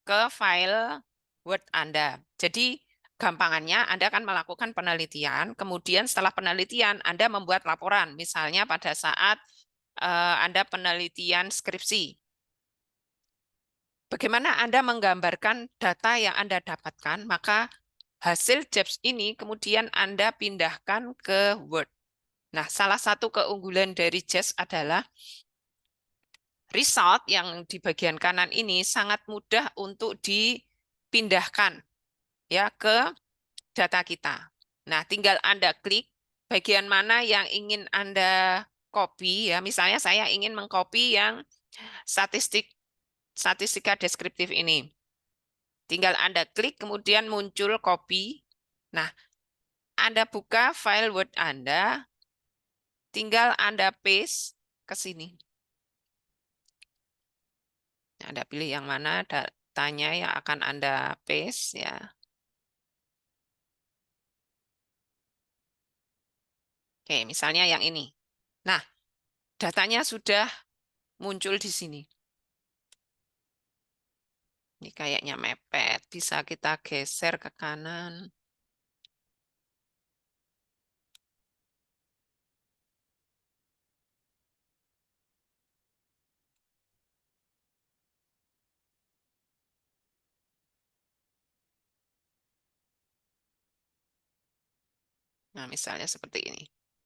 Speaker 1: ke file Word Anda. Jadi, gampangannya Anda akan melakukan penelitian, kemudian setelah penelitian Anda membuat laporan, misalnya pada saat Anda penelitian skripsi. Bagaimana Anda menggambarkan data yang Anda dapatkan, maka hasil JABS ini kemudian Anda pindahkan ke Word. Nah, salah satu keunggulan dari JAS adalah result yang di bagian kanan ini sangat mudah untuk dipindahkan ya ke data kita. Nah, tinggal Anda klik bagian mana yang ingin Anda copy ya. Misalnya saya ingin mengcopy yang statistika deskriptif ini. Tinggal Anda klik kemudian muncul copy. Nah, Anda buka file Word Anda, tinggal Anda paste ke sini. Anda pilih yang mana datanya yang akan Anda paste ya. Oke, misalnya yang ini. Nah, datanya sudah muncul di sini. Ini kayaknya mepet, bisa kita geser ke kanan. Nah, misalnya seperti ini.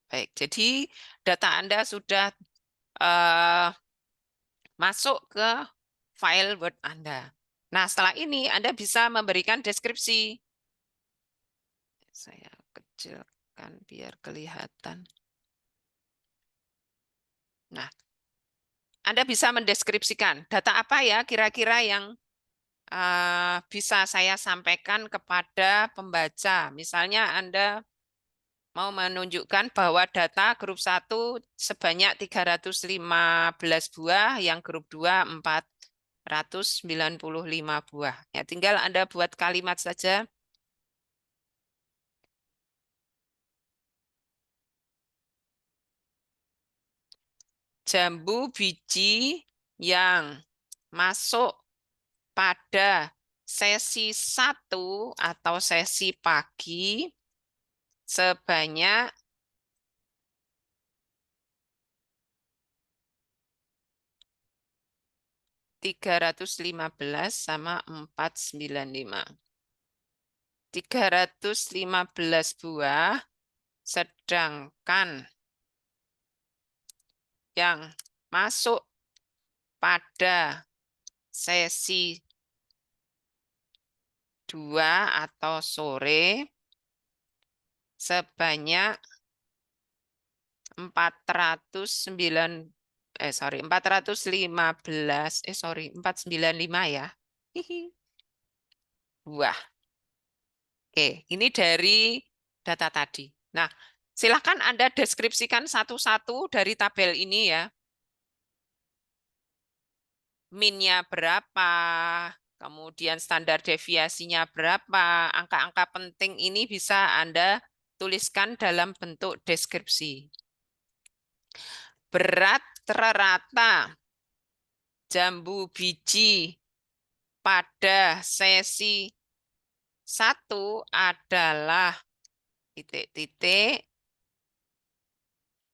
Speaker 1: Baik, jadi data Anda sudah eh, masuk ke file Word Anda. Nah, setelah ini Anda bisa memberikan deskripsi. Saya kecilkan biar kelihatan. Nah, Anda bisa mendeskripsikan data apa ya kira-kira yang bisa saya sampaikan kepada pembaca. Misalnya Anda mau menunjukkan bahwa data grup 1 sebanyak 315 buah, yang grup 2 495 buah. Ya, tinggal Anda buat kalimat saja. Jambu biji yang masuk pada sesi 1 atau sesi pagi sebanyak 315 sama 495. 315 buah, sedangkan yang masuk pada sesi 2 atau sore sebanyak 409 415 495 ya. Buah. Oke, ini dari data tadi. Nah, silakan Anda deskripsikan satu-satu dari tabel ini ya. Min-nya berapa, kemudian standar deviasinya berapa, angka-angka penting ini bisa Anda tuliskan dalam bentuk deskripsi. Berat rata jambu biji pada sesi 1 adalah titik-titik,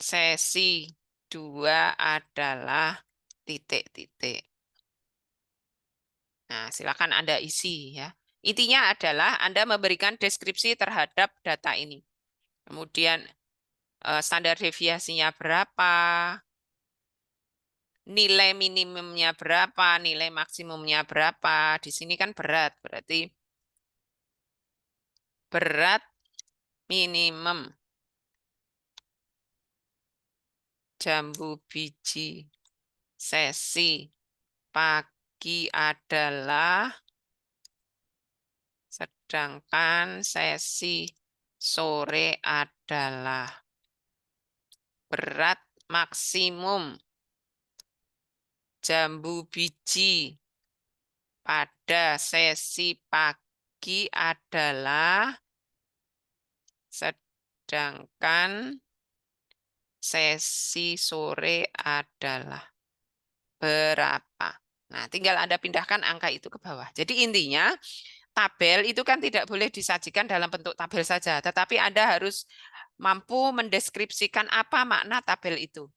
Speaker 1: sesi 2 adalah titik-titik. Nah, silakan Anda isi ya. Intinya adalah Anda memberikan deskripsi terhadap data ini. Kemudian standar deviasinya berapa, nilai minimumnya berapa, nilai maksimumnya berapa. Di sini kan berat, berarti berat minimum jambu biji sesi pagi adalah, sedangkan sesi sore adalah. Berat maksimum jambu biji pada sesi pagi adalah, sedangkan sesi sore adalah berapa. Nah, tinggal Anda pindahkan angka itu ke bawah. Jadi intinya, tabel itu kan tidak boleh disajikan dalam bentuk tabel saja, tetapi Anda harus mampu mendeskripsikan apa makna tabel itu.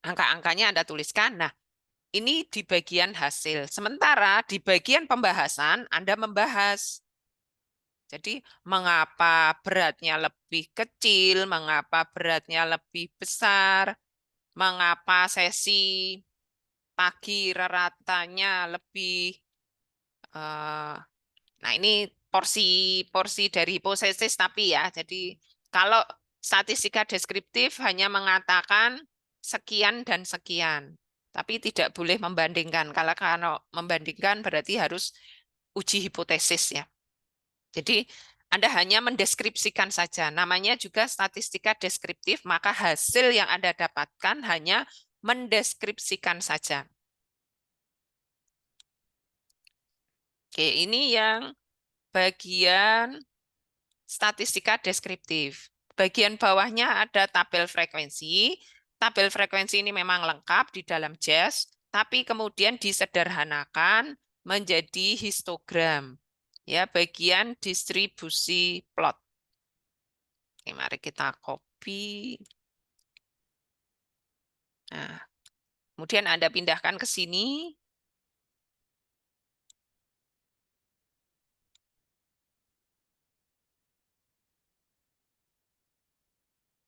Speaker 1: Angka-angkanya Anda tuliskan. Nah, ini di bagian hasil. Sementara di bagian pembahasan, Anda membahas. Jadi, mengapa beratnya lebih kecil, mengapa beratnya lebih besar, mengapa sesi pagi ratanya lebih. Nah, ini porsi dari hipotesis tapi ya. Jadi, kalau statistika deskriptif hanya mengatakan sekian dan sekian, tapi tidak boleh membandingkan. Kalau membandingkan berarti harus uji hipotesis ya. Jadi, Anda hanya mendeskripsikan saja. Namanya juga statistika deskriptif, maka hasil yang Anda dapatkan hanya mendeskripsikan saja. Oke, ini yang bagian statistika deskriptif. Bagian bawahnya ada tabel frekuensi. Tabel frekuensi ini memang lengkap di dalam JAS, tapi kemudian disederhanakan menjadi histogram. Ya, bagian distribusi plot. Oke, mari kita copy. Nah, kemudian Anda pindahkan ke sini.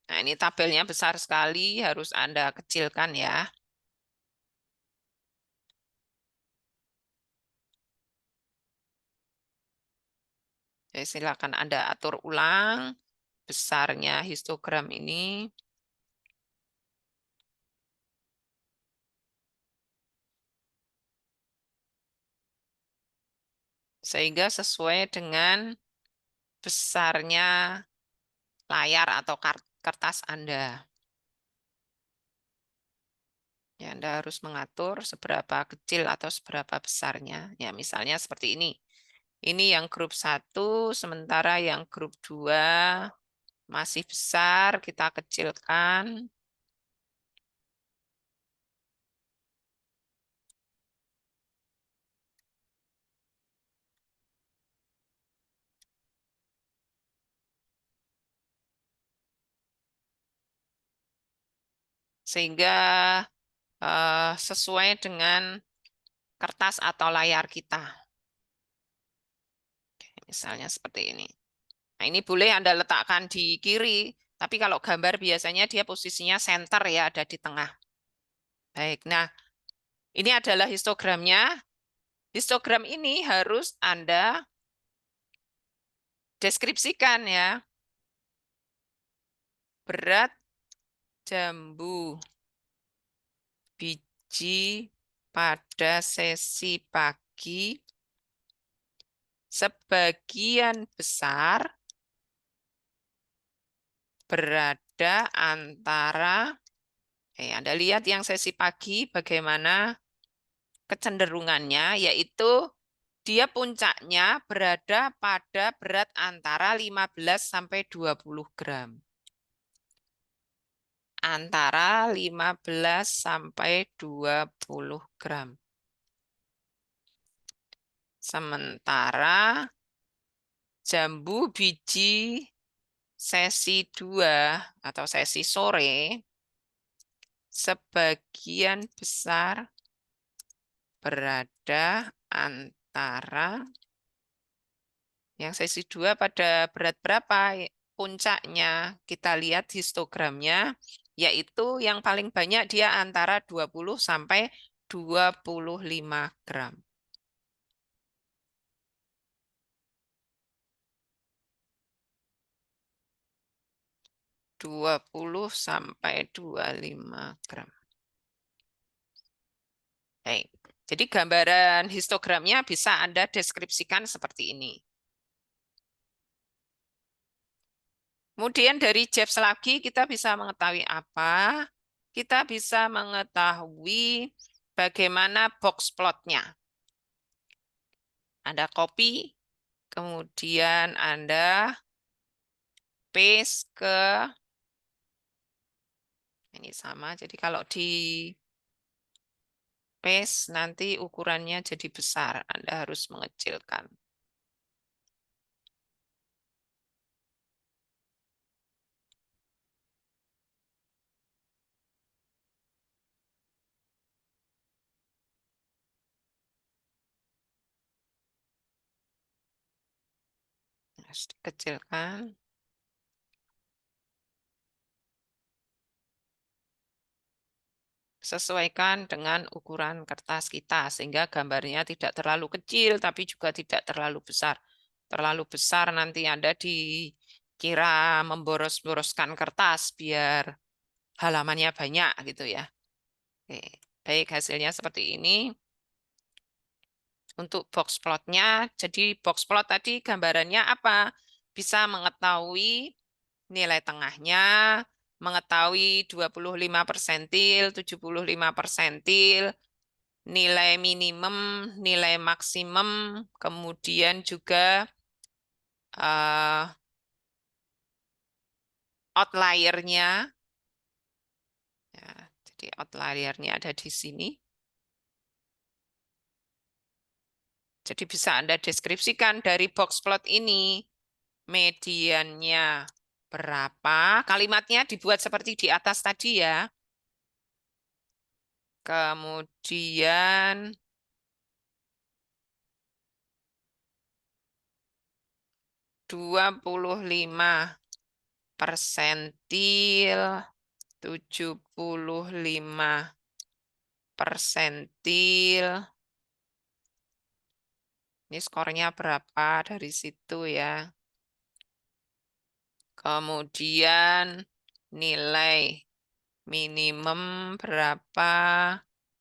Speaker 1: Nah, ini tabelnya besar sekali, harus Anda kecilkan ya. Jadi silakan Anda atur ulang besarnya histogram ini. Sehingga sesuai dengan besarnya layar atau kertas Anda. Ya, Anda harus mengatur seberapa kecil atau seberapa besarnya. Ya, misalnya seperti ini. Ini yang grup 1, sementara yang grup 2 masih besar, kita kecilkan. Sehingga sesuai dengan kertas atau layar kita. Misalnya seperti ini. Nah, ini boleh Anda letakkan di kiri, tapi kalau gambar biasanya dia posisinya center ya, ada di tengah. Baik, nah ini adalah histogramnya. Histogram ini harus Anda deskripsikan ya. Berat jambu biji pada sesi pagi sebagian besar berada antara, Anda lihat yang sesi pagi bagaimana kecenderungannya, yaitu dia puncaknya berada pada berat antara 15 sampai 20 gram. Antara 15 sampai 20 gram. Sementara jambu biji sesi 2 atau sesi sore sebagian besar berada antara, yang sesi 2 pada berat berapa puncaknya, kita lihat histogramnya, yaitu yang paling banyak dia antara 20 sampai 25 gram. 20 sampai 25 gram. Baik. Jadi gambaran histogramnya bisa Anda deskripsikan seperti ini. Kemudian dari JEPS lagi kita bisa mengetahui apa? Kita bisa mengetahui bagaimana box plotnya. Anda copy, kemudian Anda paste ke ini sama. Jadi kalau di paste nanti ukurannya jadi besar. Anda harus mengecilkan. Harus dikecilkan. Sesuaikan dengan ukuran kertas kita sehingga gambarnya tidak terlalu kecil tapi juga tidak terlalu besar. Terlalu besar nanti Anda dikira memboros-boroskan kertas biar halamannya banyak gitu ya. Oke, baik hasilnya seperti ini. Untuk box plotnya, jadi box plot tadi gambarannya apa? Bisa mengetahui nilai tengahnya, mengetahui 25 persentil, 75 persentil, nilai minimum, nilai maksimum, kemudian juga outlier-nya. Ya, jadi outlier-nya ada di sini. Jadi bisa Anda deskripsikan dari box plot ini, mediannya berapa, kalimatnya dibuat seperti di atas tadi ya. Kemudian 25 persentil, 75 persentil. Ini skornya berapa dari situ ya. Kemudian nilai minimum berapa,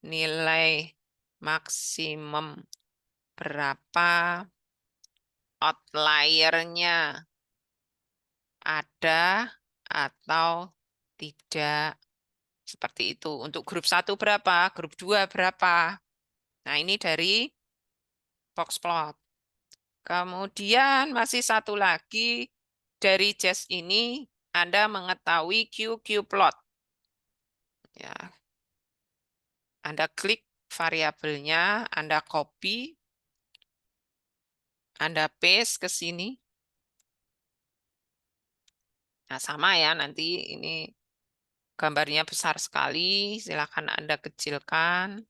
Speaker 1: nilai maksimum berapa, outlier-nya ada atau tidak. Seperti itu. Untuk grup 1 berapa, grup 2 berapa. Nah, ini dari box plot. Kemudian masih satu lagi, dari JES ini Anda mengetahui QQ plot. Ya, Anda klik variabelnya, Anda copy, Anda paste ke sini. Nah, sama ya, nanti ini gambarnya besar sekali, silakan Anda kecilkan.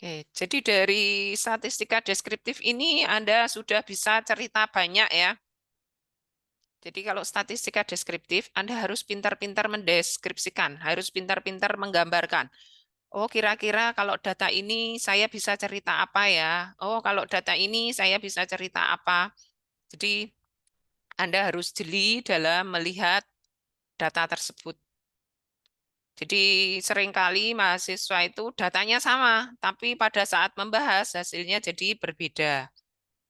Speaker 1: Oke, jadi dari statistika deskriptif ini Anda sudah bisa cerita banyak ya. Jadi kalau statistika deskriptif, Anda harus pintar-pintar mendeskripsikan, harus pintar-pintar menggambarkan. Oh, kira-kira kalau data ini saya bisa cerita apa ya? Oh, kalau data ini saya bisa cerita apa? Jadi Anda harus jeli dalam melihat data tersebut. Jadi seringkali mahasiswa itu datanya sama, tapi pada saat membahas hasilnya jadi berbeda.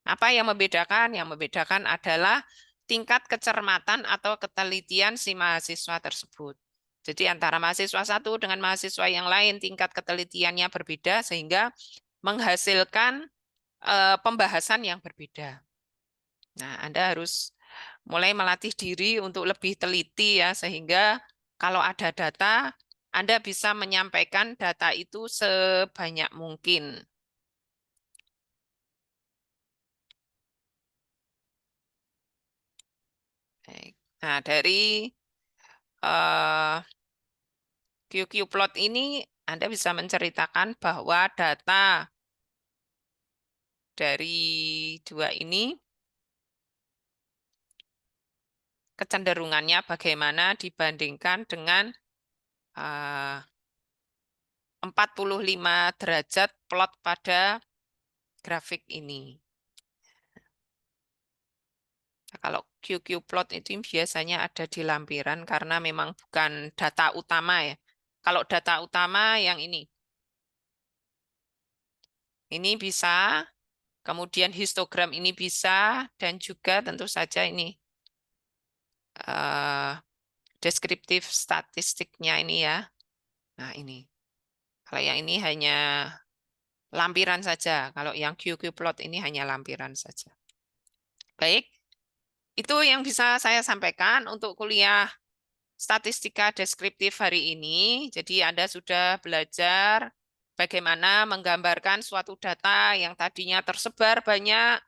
Speaker 1: Apa yang membedakan? Yang membedakan adalah tingkat kecermatan atau ketelitian si mahasiswa tersebut. Jadi antara mahasiswa satu dengan mahasiswa yang lain tingkat ketelitiannya berbeda sehingga menghasilkan pembahasan yang berbeda. Nah, Anda harus mulai melatih diri untuk lebih teliti ya sehingga kalau ada data Anda bisa menyampaikan data itu sebanyak mungkin. Baik. Nah, dari eh, QQ plot ini Anda bisa menceritakan bahwa data dari dua ini kecenderungannya bagaimana dibandingkan dengan eh, 45 derajat plot pada grafik ini. Nah, kalau QQ plot itu biasanya ada di lampiran karena memang bukan data utama ya. Kalau data utama yang ini. Ini bisa, kemudian histogram ini bisa, dan juga tentu saja ini eh, deskriptif statistiknya ini ya. Nah ini. Kalau yang ini hanya lampiran saja. Kalau yang QQ plot ini hanya lampiran saja. Baik, itu yang bisa saya sampaikan untuk kuliah statistika deskriptif hari ini. Jadi Anda sudah belajar bagaimana menggambarkan suatu data yang tadinya tersebar banyak,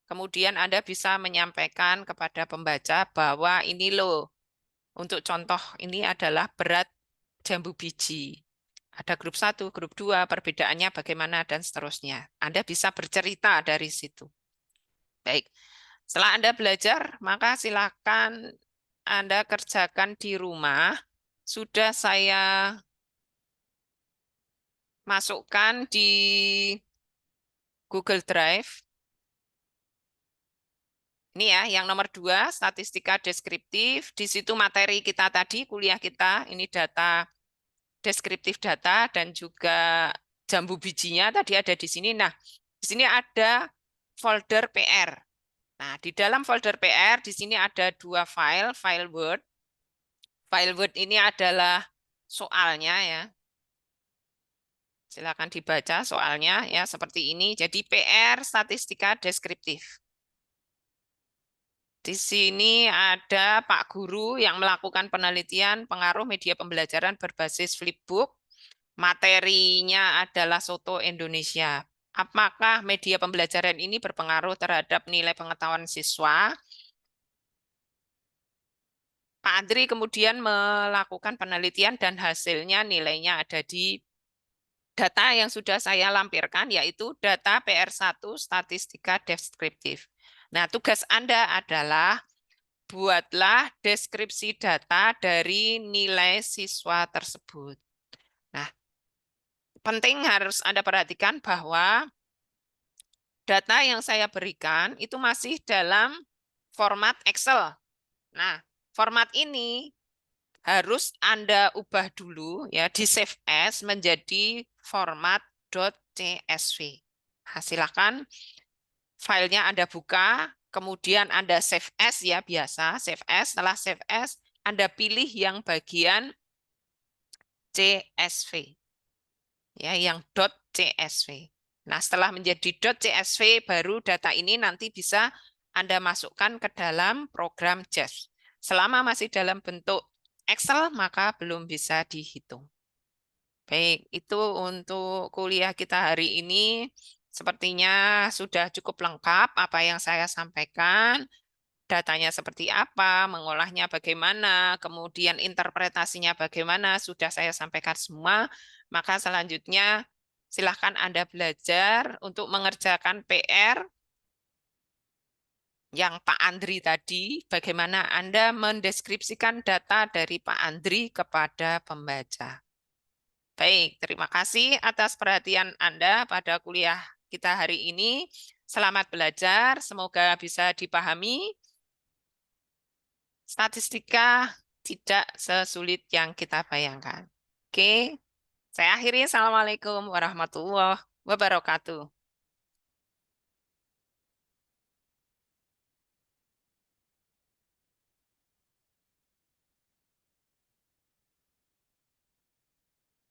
Speaker 1: kemudian Anda bisa menyampaikan kepada pembaca bahwa ini loh, untuk contoh ini adalah berat jambu biji. Ada grup 1, grup 2, perbedaannya bagaimana, dan seterusnya. Anda bisa bercerita dari situ. Baik, setelah Anda belajar, maka silakan Anda kerjakan di rumah. Sudah saya masukkan di Google Drive. Ini ya, yang nomor 2, statistika deskriptif. Di situ materi kita tadi, kuliah kita, ini data, deskriptif data, dan juga jambu bijinya tadi ada di sini. Nah, di sini ada folder PR. Nah, di dalam folder PR, di sini ada 2 file, file Word. File Word ini adalah soalnya ya. Silakan dibaca soalnya ya seperti ini. Jadi PR statistika deskriptif. Di sini ada Pak Guru yang melakukan penelitian pengaruh media pembelajaran berbasis flipbook. Materinya adalah Soto Indonesia. Apakah media pembelajaran ini berpengaruh terhadap nilai pengetahuan siswa? Pak Andri kemudian melakukan penelitian dan hasilnya nilainya ada di data yang sudah saya lampirkan, yaitu data PR1 statistika deskriptif. Nah, tugas Anda adalah buatlah deskripsi data dari nilai siswa tersebut. Nah, penting harus Anda perhatikan bahwa data yang saya berikan itu masih dalam format Excel. Nah, format ini harus Anda ubah dulu ya di save as menjadi format .csv. Nah, silakan filenya Anda buka, kemudian Anda save as ya biasa, save as. Setelah save as, Anda pilih yang bagian CSV. Ya, yang .csv. Nah, setelah menjadi .csv baru data ini nanti bisa Anda masukkan ke dalam program JAS. Selama masih dalam bentuk Excel, maka belum bisa dihitung. Baik, itu untuk kuliah kita hari ini. Sepertinya sudah cukup lengkap apa yang saya sampaikan. Datanya seperti apa, mengolahnya bagaimana, kemudian interpretasinya bagaimana, sudah saya sampaikan semua. Maka selanjutnya silahkan Anda belajar untuk mengerjakan PR yang Pak Andri tadi, bagaimana Anda mendeskripsikan data dari Pak Andri kepada pembaca. Baik, terima kasih atas perhatian Anda pada kuliah kita hari ini. Selamat belajar, semoga bisa dipahami. Statistika tidak sesulit yang kita bayangkan. Oke, saya akhiri. Assalamualaikum warahmatullahi wabarakatuh.